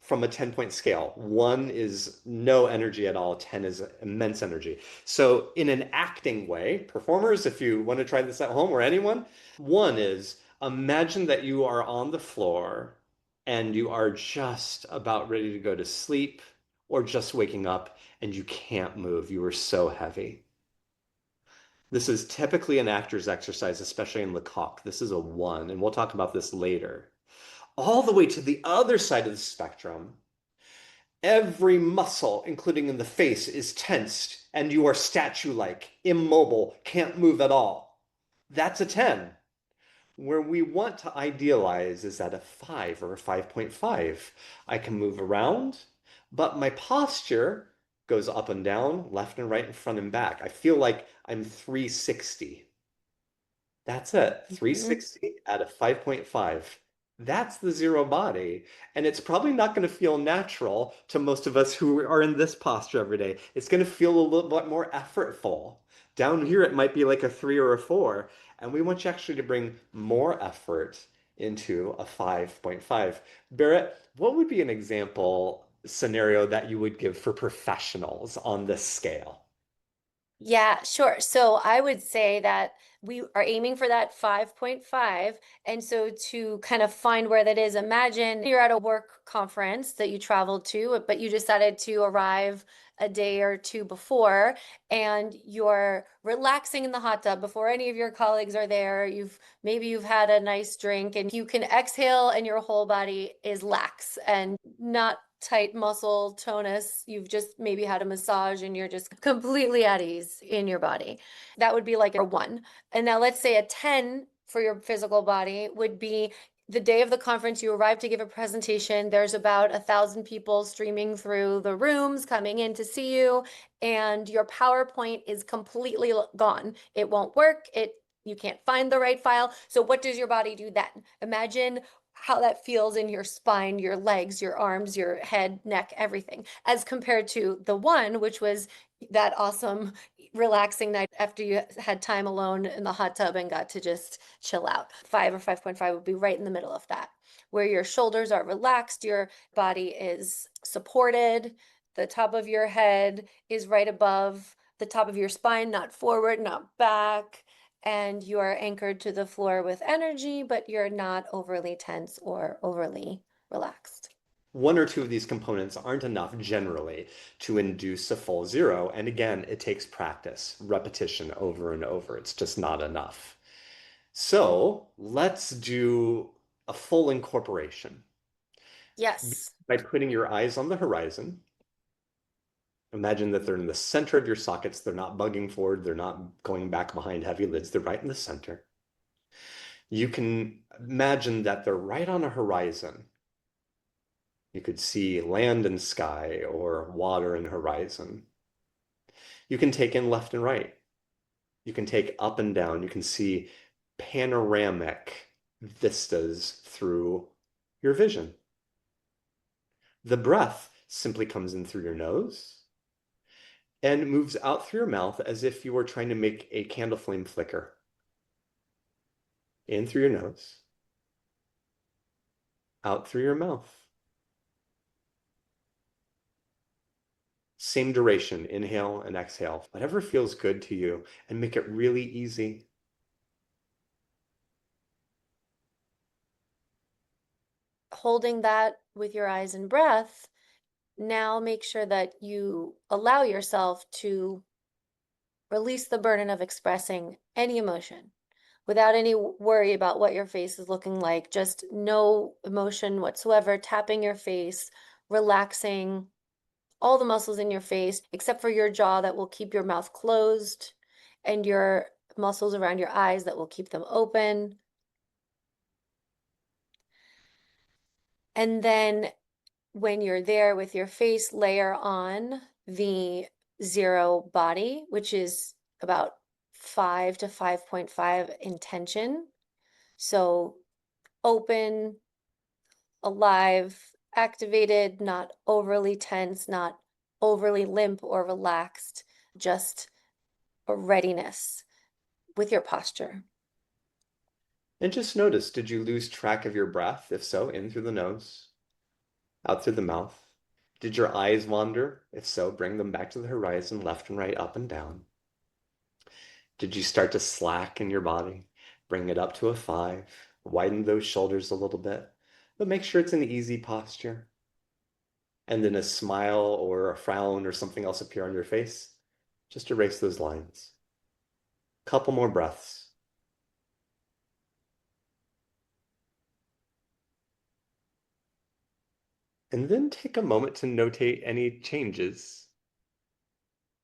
from a 10-point scale. 1 is no energy at all, 10 is immense energy. So in an acting way, performers, if you want to try this at home or anyone, 1 is imagine that you are on the floor and you are just about ready to go to sleep or just waking up and you can't move. You are so heavy. This is typically an actor's exercise, especially in Lecoq. This is a 1, and we'll talk about this later. All the way to the other side of the spectrum, every muscle, including in the face, is tensed, and you are statue-like, immobile, can't move at all. That's a 10. Where we want to idealize is at a 5 or a 5.5. I can move around, but my posture goes up and down, left and right, and front and back. I feel like I'm 360. That's it. Mhm. 360 out of 5.5. That's the zero body. And it's probably not going to feel natural to most of us who are in this posture every day. It's going to feel a little bit more effortful. Down here, it might be like a 3 or a 4. And we want you actually to bring more effort into a 5.5. Barrett, what would be an example scenario that you would give for professionals on this scale? Yeah, sure. So I would say that we are aiming for that 5.5. And so to kind of find where that is, imagine you're at a work conference that you traveled to, but you decided to arrive a day or two before, and you're relaxing in the hot tub before any of your colleagues are there. Maybe you've had a nice drink and you can exhale and your whole body is lax and not tight muscle tonus. You've just maybe had a massage and you're just completely at ease in your body. That would be like a 1. And now let's say a 10 for your physical body would be the day of the conference. You arrive to give a presentation. There's about 1,000 people streaming through the rooms coming in to see you, and your PowerPoint is completely gone. It won't work. you can't find the right file. So what does your body do then? Imagine how that feels in your spine, your legs, your arms, your head, neck, everything, as compared to the one, which was that awesome, relaxing night after you had time alone in the hot tub and got to just chill out. 5 or 5.5 would be right in the middle of that, where your shoulders are relaxed, your body is supported, the top of your head is right above the top of your spine, not forward, not back, and you are anchored to the floor with energy, but you're not overly tense or overly relaxed. One or two of these components aren't enough generally to induce a full zero. And again, it takes practice, repetition over and over. It's just not enough. So let's do a full incorporation. Yes. By putting your eyes on the horizon, imagine that they're in the center of your sockets. They're not bugging forward. They're not going back behind heavy lids. They're right in the center. You can imagine that they're right on a horizon. You could see land and sky or water and horizon. You can take in left and right. You can take up and down. You can see panoramic vistas through your vision. The breath simply comes in through your nose and moves out through your mouth as if you were trying to make a candle flame flicker. In through your nose, out through your mouth. Same duration, inhale and exhale. Whatever feels good to you, and make it really easy. Holding that with your eyes and breath, now make sure that you allow yourself to release the burden of expressing any emotion without any worry about what your face is looking like. Just no emotion whatsoever, tapping your face, relaxing all the muscles in your face, except for your jaw that will keep your mouth closed, and your muscles around your eyes that will keep them open. And then when you're there with your face, layer on the zero body, which is about 5 to 5.5 intention. So open, alive, activated, not overly tense, not overly limp or relaxed, just a readiness with your posture. And just notice, did you lose track of your breath? If so, in through the nose, out through the mouth. Did your eyes wander? If so, bring them back to the horizon, left and right, up and down. Did you start to slack in your body? Bring it up to a 5. Widen those shoulders a little bit, but make sure it's an easy posture. And then a smile or a frown or something else appear on your face. Just erase those lines. Couple more breaths. And then take a moment to notate any changes.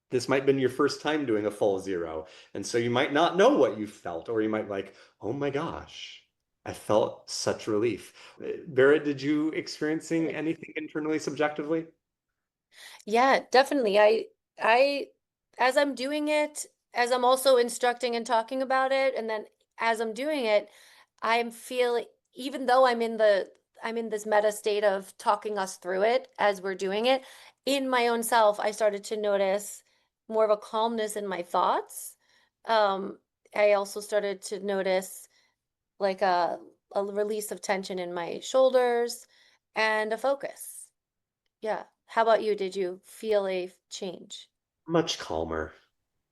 This might have been your first time doing a full zero, and so you might not know what you felt, or you might like, oh my gosh, I felt such relief. Berit, did you experiencing anything internally subjectively? Yeah, definitely. I, as I'm doing it, as I'm also instructing and talking about it, and then as I'm doing it, I'm feeling, even though I'm in this meta state of talking us through it as we're doing it, in my own self, I started to notice more of a calmness in my thoughts. I also started to notice like a release of tension in my shoulders and a focus. Yeah. How about you? Did you feel a change? Much calmer.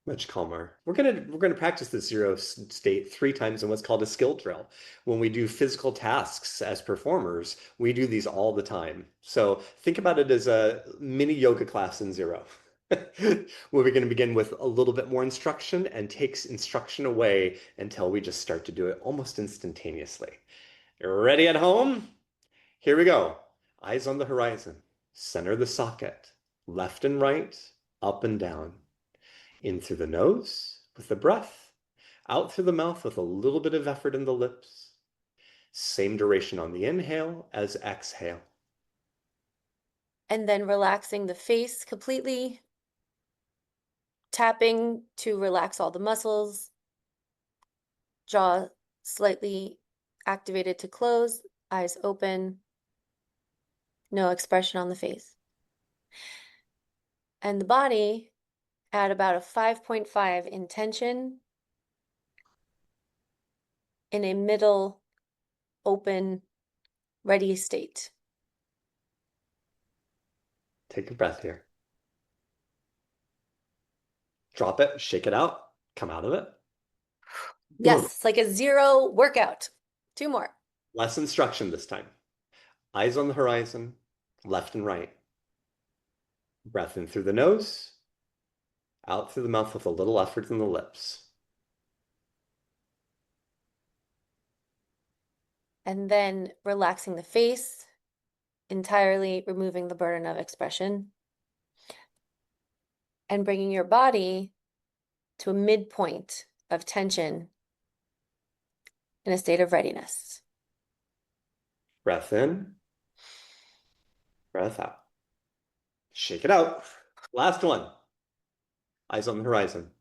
Much calmer. We're gonna practice the zero state 3 times in what's called a skill drill. When we do physical tasks as performers, we do these all the time. So think about it as a mini yoga class in zero. Where we're going to begin with a little bit more instruction and takes instruction away until we just start to do it almost instantaneously. Ready at home? Here we go. Eyes on the horizon. Center the socket. Left and right, up and down. In through the nose with the breath, out through the mouth with a little bit of effort in the lips. Same duration on the inhale as exhale. And then relaxing the face completely, tapping to relax all the muscles. Jaw slightly activated to close, eyes open, no expression on the face. And the body at about a 5.5 in tension, in a middle open, ready state. Take a breath here. Drop it, shake it out, come out of it. Yes, it's like a 0 workout. 2 more. Less instruction this time. Eyes on the horizon, left and right. Breath in through the nose, out through the mouth with a little effort in the lips. And then relaxing the face, entirely removing the burden of expression, and bringing your body to a midpoint of tension in a state of readiness. Breath in, breath out. Shake it out. Last one. Eyes on the horizon.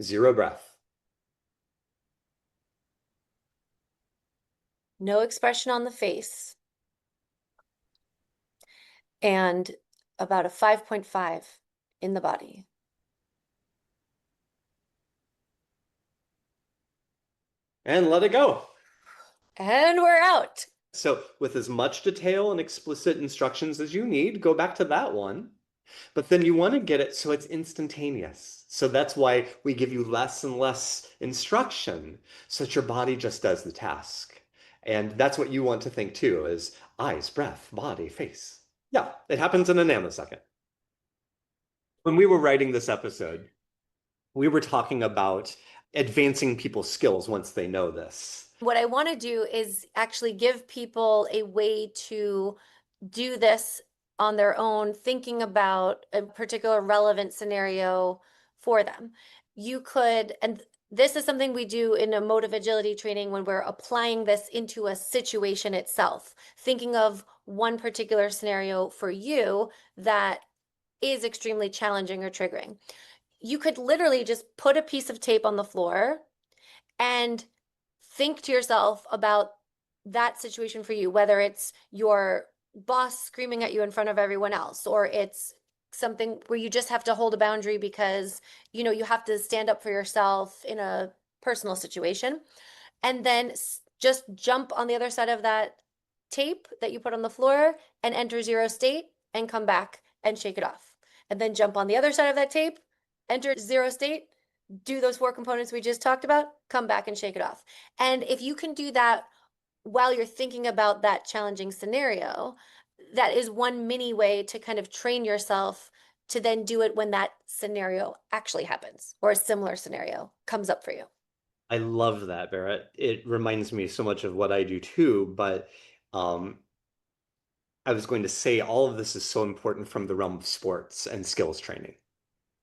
0 breath. No expression on the face. And about a 5.5 in the body. And let it go. And we're out. So with as much detail and explicit instructions as you need, go back to that one. But then you want to get it so it's instantaneous. So that's why we give you less and less instruction so that your body just does the task. And that's what you want to think too, is eyes, breath, body, face. Yeah, it happens in a nanosecond. When we were writing this episode, we were talking about advancing people's skills once they know this. What I want to do is actually give people a way to do this on their own, thinking about a particular relevant scenario for them. You could, and this is something we do in a motive agility training when we're applying this into a situation itself, thinking of one particular scenario for you that is extremely challenging or triggering. You could literally just put a piece of tape on the floor and think to yourself about that situation for you, whether it's your boss screaming at you in front of everyone else, or it's something where you just have to hold a boundary because, you have to stand up for yourself in a personal situation. And then just jump on the other side of that tape that you put on the floor and enter 0 state and come back and shake it off. And then jump on the other side of that tape, enter 0 state, do those 4 components we just talked about, come back and shake it off. And if you can do that while you're thinking about that challenging scenario, that is one mini way to kind of train yourself to then do it when that scenario actually happens or a similar scenario comes up for you. I love that, Berit. It reminds me so much of what I do too, but I was going to say all of this is so important from the realm of sports and skills training,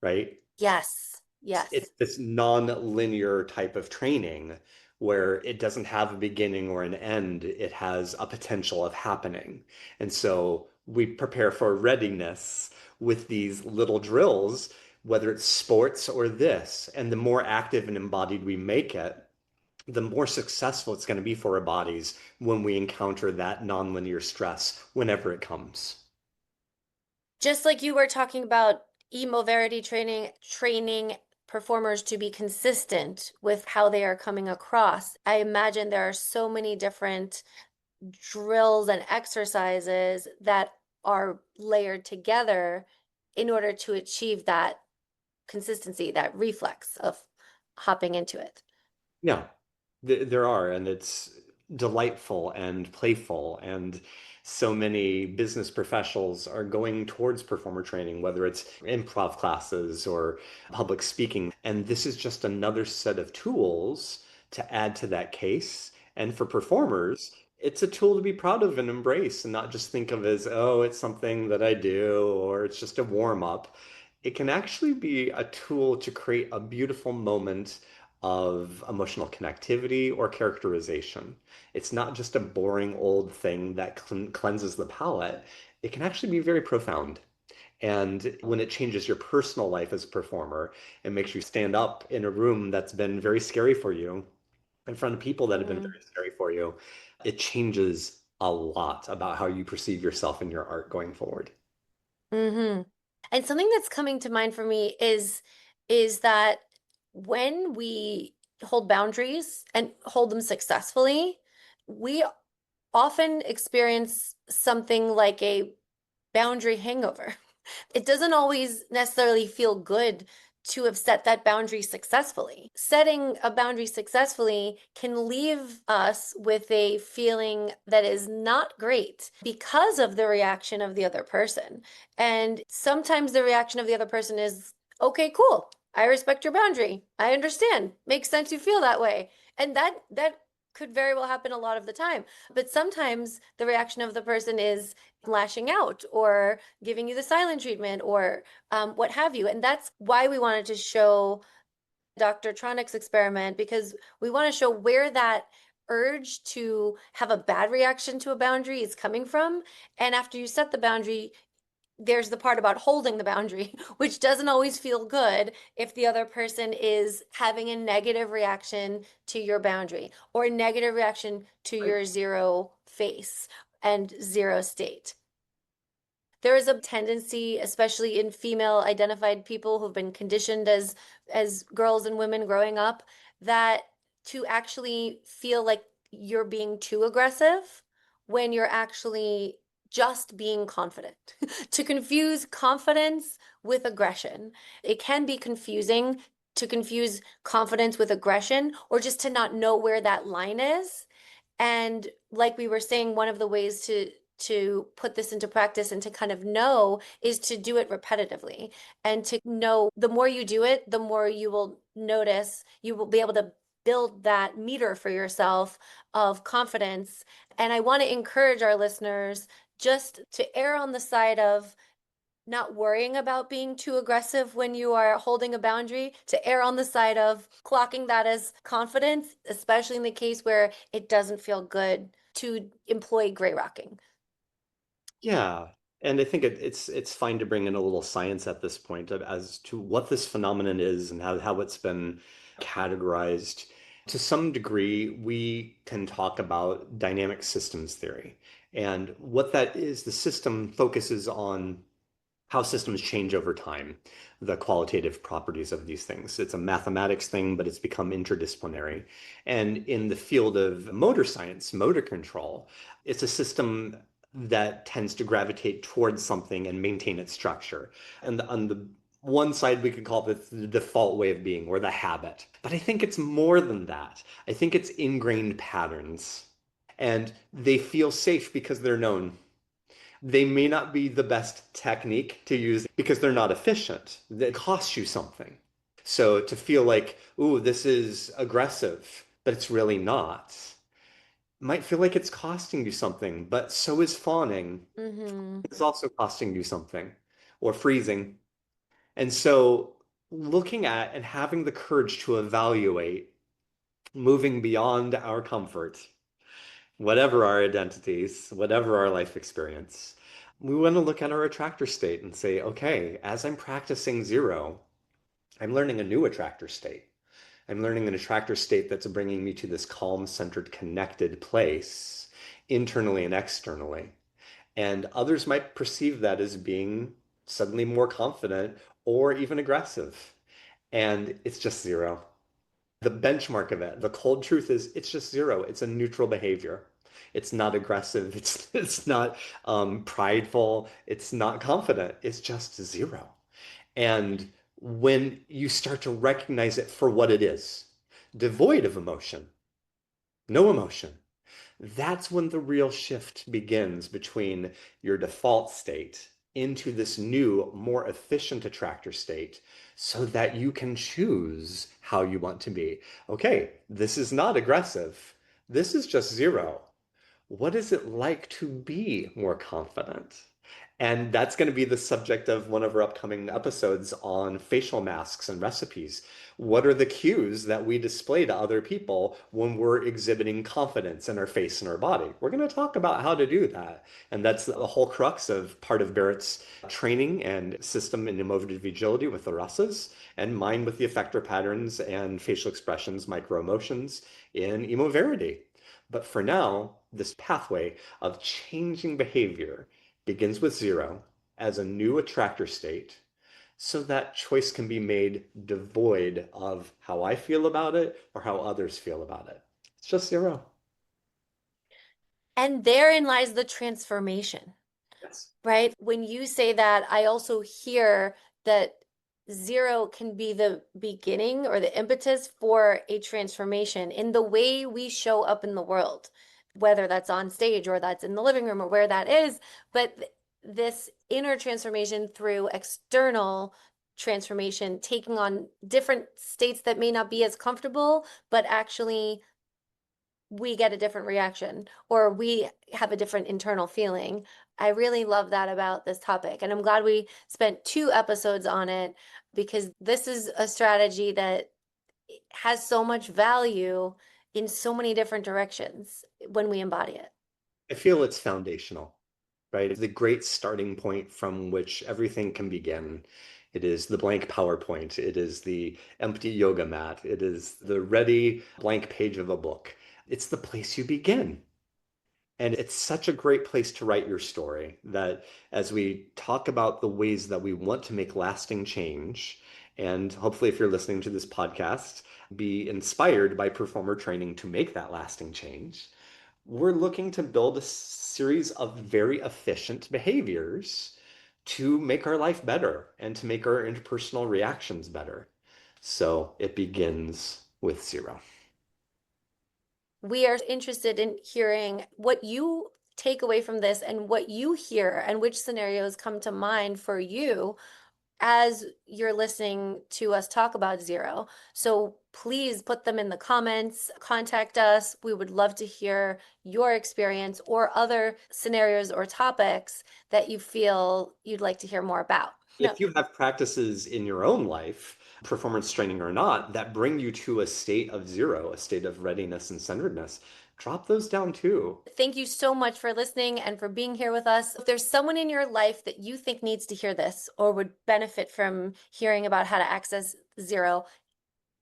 right? Yes. Yes. It's this non-linear type of training where it doesn't have a beginning or an end. It has a potential of happening. And so we prepare for readiness with these little drills, whether it's sports or this. And the more active and embodied we make it, the more successful it's going to be for our bodies when we encounter that nonlinear stress whenever it comes. Just like you were talking about e-moverity training performers to be consistent with how they are coming across. I imagine there are so many different drills and exercises that are layered together in order to achieve that consistency, that reflex of hopping into it. Yeah, there are, and it's delightful and playful. And so many business professionals are going towards performer training, whether it's improv classes or public speaking. And this is just another set of tools to add to that case. And for performers, it's a tool to be proud of and embrace and not just think of as, oh, it's something that I do or it's just a warm up. It can actually be a tool to create a beautiful moment of emotional connectivity or characterization. It's not just a boring old thing that cleanses the palate. It can actually be very profound. And when it changes your personal life as a performer, it makes you stand up in a room that's been very scary for you, in front of people that have been very scary for you, it changes a lot about how you perceive yourself and your art going forward. Mm-hmm. And something that's coming to mind for me is that when we hold boundaries and hold them successfully, we often experience something like a boundary hangover. It doesn't always necessarily feel good to have set that boundary successfully. Setting a boundary successfully can leave us with a feeling that is not great because of the reaction of the other person. And sometimes the reaction of the other person is, okay, cool. I respect your boundary. I understand. Makes sense you feel that way. And that could very well happen a lot of the time. But sometimes the reaction of the person is lashing out or giving you the silent treatment or what have you. And that's why we wanted to show Dr. Tronick's experiment, because we want to show where that urge to have a bad reaction to a boundary is coming from. And after you set the boundary, there's the part about holding the boundary, which doesn't always feel good if the other person is having a negative reaction to your boundary or a negative reaction to Right. your zero face and zero state. There is a tendency, especially in female identified people who've been conditioned as girls and women growing up, that to actually feel like you're being too aggressive when you're actually just being confident. To confuse confidence with aggression. It can be confusing to confuse confidence with aggression or just to not know where that line is. And like we were saying, one of the ways to put this into practice and to kind of know is to do it repetitively and to know the more you do it, the more you will notice, you will be able to build that meter for yourself of confidence. And I want to encourage our listeners just to err on the side of not worrying about being too aggressive when you are holding a boundary, to err on the side of clocking that as confidence, especially in the case where it doesn't feel good to employ gray rocking. Yeah. And I think it's fine to bring in a little science at this point as to what this phenomenon is and how it's been categorized. To some degree, we can talk about dynamic systems theory. And what that is, the system focuses on how systems change over time, the qualitative properties of these things. It's a mathematics thing, but it's become interdisciplinary. And in the field of motor science, motor control, it's a system that tends to gravitate towards something and maintain its structure. And on the one side, we could call it the default way of being or the habit. But I think it's more than that. I think it's ingrained patterns. And they feel safe because they're known. They may not be the best technique to use because they're not efficient. It costs you something. So to feel like, ooh, this is aggressive, but it's really not, might feel like it's costing you something, but so is fawning. Mm-hmm. It's also costing you something, or freezing. And so looking at and having the courage to evaluate, moving beyond our comfort, whatever our identities, whatever our life experience, we want to look at our attractor state and say, okay, as I'm practicing zero, I'm learning a new attractor state. I'm learning an attractor state that's bringing me to this calm, centered, connected place, internally and externally. And others might perceive that as being suddenly more confident or even aggressive. And it's just zero. The benchmark of it, the cold truth is it's just zero. It's a neutral behavior. It's not aggressive. It's not prideful. It's not confident. It's just zero. And when you start to recognize it for what it is, devoid of emotion, no emotion, that's when the real shift begins between your default state into this new, more efficient attractor state so that you can choose how you want to be. Okay, this is not aggressive. This is just zero. what is it like to be more confident? And that's going to be the subject of one of our upcoming episodes on facial masks and recipes. What are the cues that we display to other people when we're exhibiting confidence in our face and our body? We're going to talk about how to do that. And that's the whole crux of part of Berit's training and system in emotive agility with the rasas, and mine with the effector patterns and facial expressions, micro emotions in emoverity. But for now, this pathway of changing behavior begins with 0 as a new attractor state so that choice can be made devoid of how I feel about it or how others feel about it. It's just 0. And therein lies the transformation, Yes. right? When you say that, I also hear that 0 can be the beginning or the impetus for a transformation in the way we show up in the world, whether that's on stage or that's in the living room or where that is. But this inner transformation through external transformation, taking on different states that may not be as comfortable, but actually we get a different reaction or we have a different internal feeling. I really love that about this topic. And I'm glad we spent 2 episodes on it because this is a strategy that has so much value in so many different directions when we embody it. I feel it's foundational, right? It's the great starting point from which everything can begin. It is the blank PowerPoint. It is the empty yoga mat. It is the ready blank page of a book. It's the place you begin. And it's such a great place to write your story that as we talk about the ways that we want to make lasting change, and hopefully, if you're listening to this podcast, be inspired by performer training to make that lasting change, we're looking to build a series of very efficient behaviors to make our life better and to make our interpersonal reactions better. So it begins with 0. We are interested in hearing what you take away from this and what you hear and which scenarios come to mind for you as you're listening to us talk about 0. So please put them in the comments, contact us. We would love to hear your experience or other scenarios or topics that you feel you'd like to hear more about. If you have practices in your own life, performance training or not, that bring you to a state of 0, a state of readiness and centeredness, drop those down too. Thank you so much for listening and for being here with us. If there's someone in your life that you think needs to hear this or would benefit from hearing about how to access 0,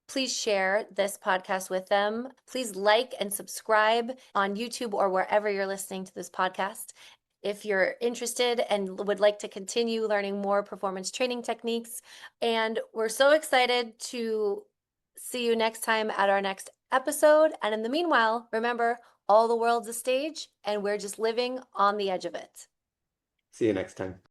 please share this podcast with them. Please like and subscribe on YouTube or wherever you're listening to this podcast. If you're interested and would like to continue learning more performance training techniques. And we're so excited to see you next time at our next episode. And in the meanwhile, remember, all the world's a stage and we're just living on the edge of it. See you next time.